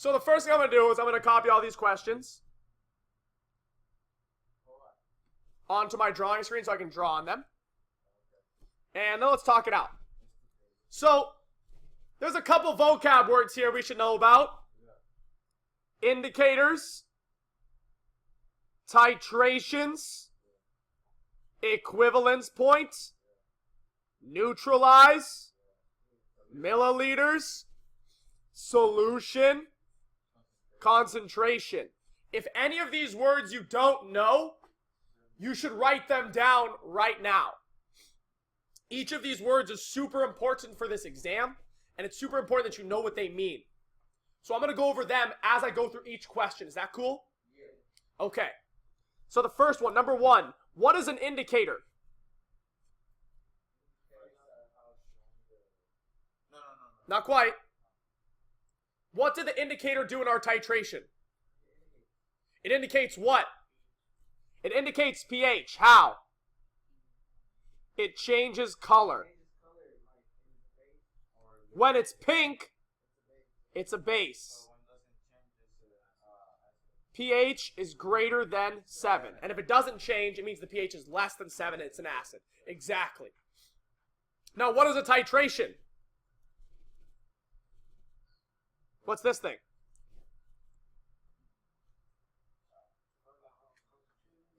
So the first thing I'm going to do is I'm going to copy all these questions onto my drawing screen so I can draw on them. And then let's talk it out. So there's a couple vocab words here we should know about. Indicators, titrations, equivalence point, neutralize, milliliters, solution, concentration. If any of these words you don't know, you should write them down right now. Each of these words is super important for this exam, and it's super important that you know what they mean. So I'm going to go over them as I go through each question. Is that cool? Yeah. Okay. So the first one, number one, what is an indicator? No. Not quite. What did the indicator do in our titration? It indicates what? It indicates pH. How? It changes color. When it's pink, it's a base. pH is greater than 7. And if it doesn't change, it means the pH is less than 7 and it's an acid. Exactly. Now, what is a titration? What's this thing?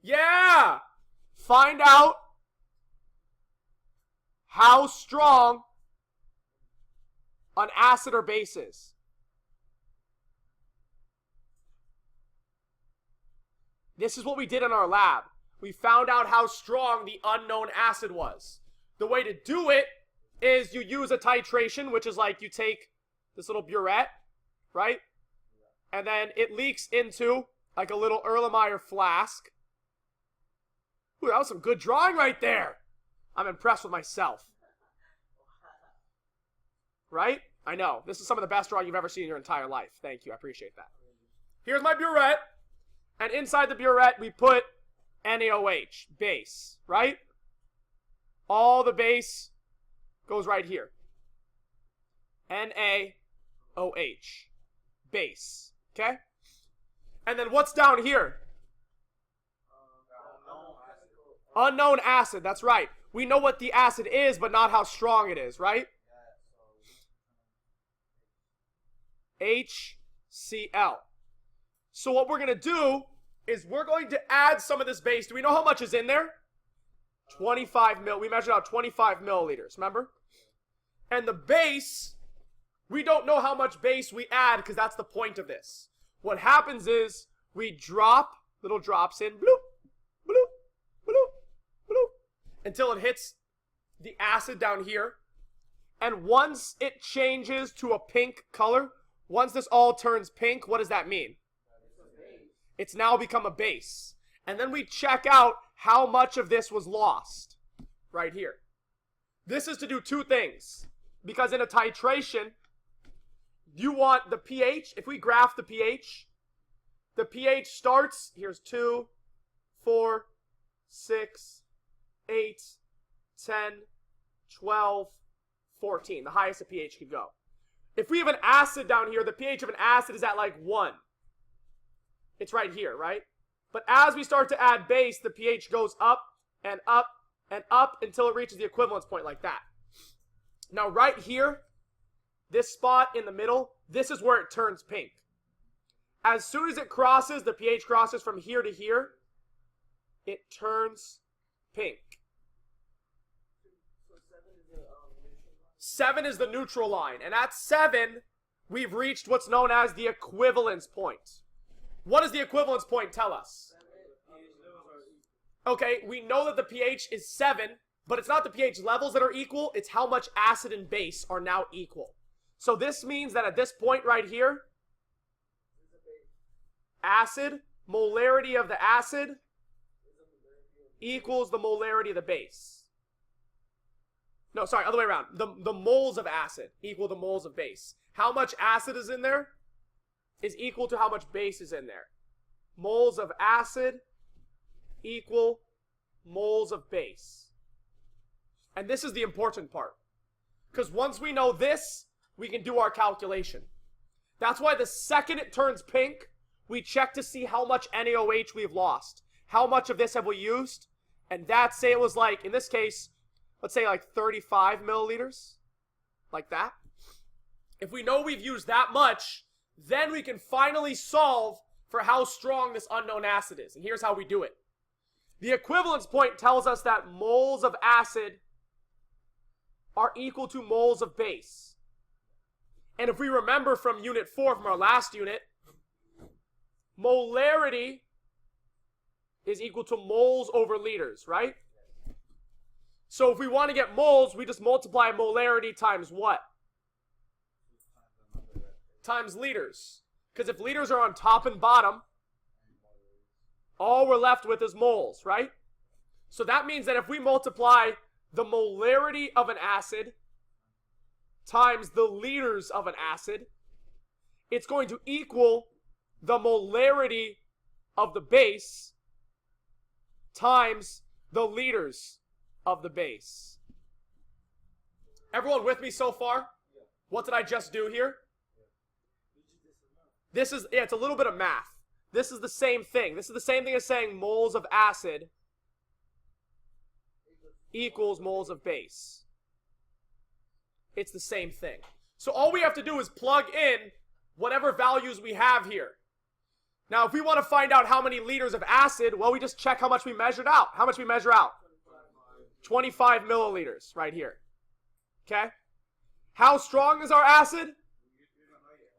Yeah! Find out how strong an acid or base is. This is what we did in our lab. We found out how strong the unknown acid was. The way to do it is you use a titration, which is like you take this little burette, right? And then it leaks into like a little Erlenmeyer flask. Ooh, that was some good drawing right there. I'm impressed with myself. Right? I know. This is some of the best drawing you've ever seen in your entire life. Thank you. I appreciate that. Here's my burette. And inside the burette, we put NaOH, base, right? All the base goes right here. NaOH, base, okay? And then what's down here? Unknown acid, that's right. We know what the acid is, but not how strong it is, right? HCl. So what we're going to do is we're going to add some of this base. Do we know how much is in there? 25 mil. We measured out 25 milliliters, remember? And the base, we don't know how much base we add because that's the point of this. What happens is we drop little drops in, bloop, bloop, bloop, bloop, until it hits the acid down here. And once it changes to a pink color, once this all turns pink, what does that mean? It's now become a base. And then we check out how much of this was lost right here. This is to do two things. Because in a titration, you want the pH. If we graph the pH starts, here's 2, 4, 6, 8, 10, 12, 14. The highest a pH could go. If we have an acid down here, the pH of an acid is at like 1. It's right here, right? But as we start to add base, the pH goes up and up and up until it reaches the equivalence point like that. Now right here, this spot in the middle, this is where it turns pink. As soon as it crosses, the pH crosses from here to here, it turns pink. 7 is the neutral line. And at 7, we've reached what's known as the equivalence point. What does the equivalence point tell us? Okay, we know that the pH is 7, but it's not the pH levels that are equal, it's how much acid and base are now equal. So this means that at this point right here, acid, molarity of the acid equals the molarity of the base. No, sorry, other way around. The moles of acid equal the moles of base. How much acid is in there is equal to how much base is in there. Moles of acid equal moles of base. And this is the important part. Because once we know this, we can do our calculation. That's why the second it turns pink, we check to see how much NaOH we've lost. How much of this have we used? And that, say it was like, in this case, let's say like 35 milliliters. Like that. If we know we've used that much, then we can finally solve for how strong this unknown acid is. And here's how we do it. The equivalence point tells us that moles of acid are equal to moles of base. And if we remember from unit 4, from our last unit, molarity is equal to moles over liters, right? So if we want to get moles, we just multiply molarity times what? Times liters. Because if liters are on top and bottom, all we're left with is moles, right? So that means that if we multiply the molarity of an acid times the liters of an acid, it's going to equal the molarity of the base times the liters of the base. Everyone with me so far? What did I just do here? This is, it's a little bit of math. This is the same thing. This is the same thing as saying moles of acid equals moles of base. It's the same thing. So all we have to do is plug in whatever values we have here. Now, if we want to find out how many liters of acid, well, we just check how much we measured out. How much we measure out? 25 milliliters right here. Okay? How strong is our acid?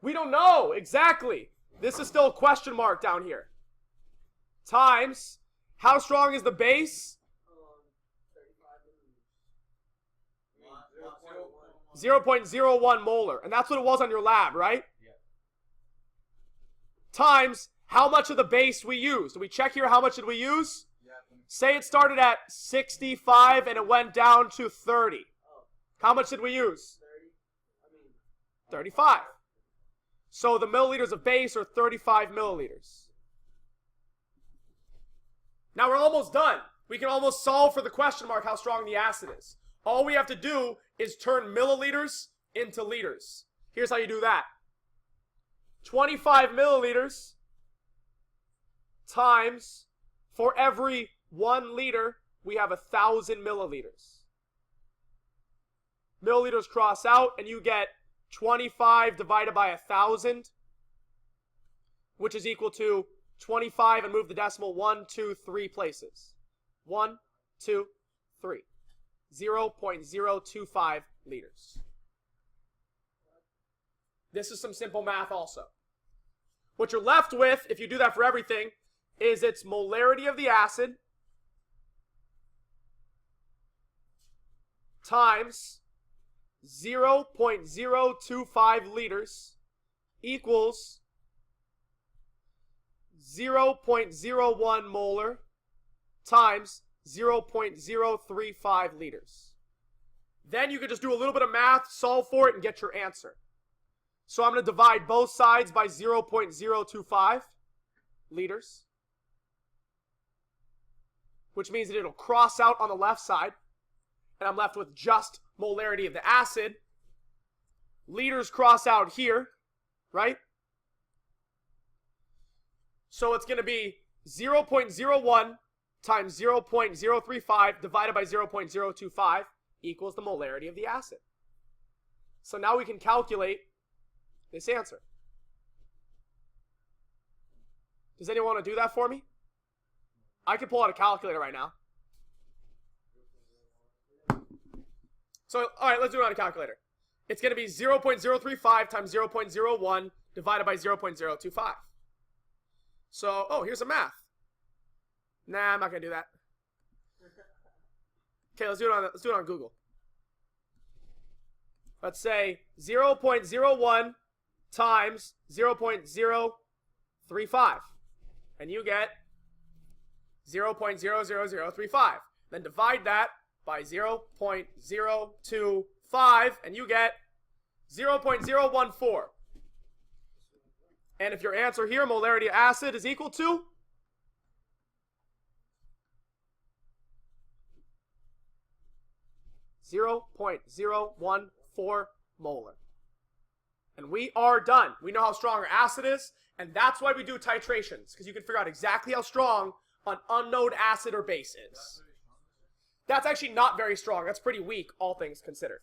We don't know. Exactly. This is still a question mark down here. Times, how strong is the base? 0.01 molar. And that's what it was on your lab, right? Yeah. Times, how much of the base we used. Do we check here how much did we use? Yeah. Say it started at 65 and it went down to 30. How much did we use? 35. So the milliliters of base are 35 milliliters. Now we're almost done. We can almost solve for the question mark how strong the acid is. All we have to do is turn milliliters into liters. Here's how you do that. 25 milliliters times, for every 1 liter, we have 1,000 milliliters. Milliliters cross out, and you get 25 divided by 1,000, which is equal to 25, and move the decimal 1, 2, 3 places. 1, 2, 3. 0.025 liters. This is some simple math also. What you're left with, if you do that for everything, is its molarity of the acid times 0.025 liters equals 0.01 molar times 0.035 liters. Then you can just do a little bit of math, solve for it, and get your answer. So I'm going to divide both sides by 0.025 liters, which means that it'll cross out on the left side, and I'm left with just molarity of the acid. Liters cross out here, right? So it's going to be 0.01 times 0.035 divided by 0.025 equals the molarity of the acid. So now we can calculate this answer. Does anyone want to do that for me? I can pull out a calculator right now. So, all right, let's do it on a calculator. It's going to be 0.035 times 0.01 divided by 0.025. So, oh, here's some math. Nah, I'm not going to do that. Okay, let's do it on Google. Let's say 0.01 times 0.035. And you get 0.00035. Then divide that by 0.025, and you get 0.014. And if your answer here, molarity of acid, is equal to 0.014 molar. And we are done. We know how strong our acid is, and that's why we do titrations, because you can figure out exactly how strong an unknown acid or base is. That's actually not very strong. That's pretty weak, all things considered.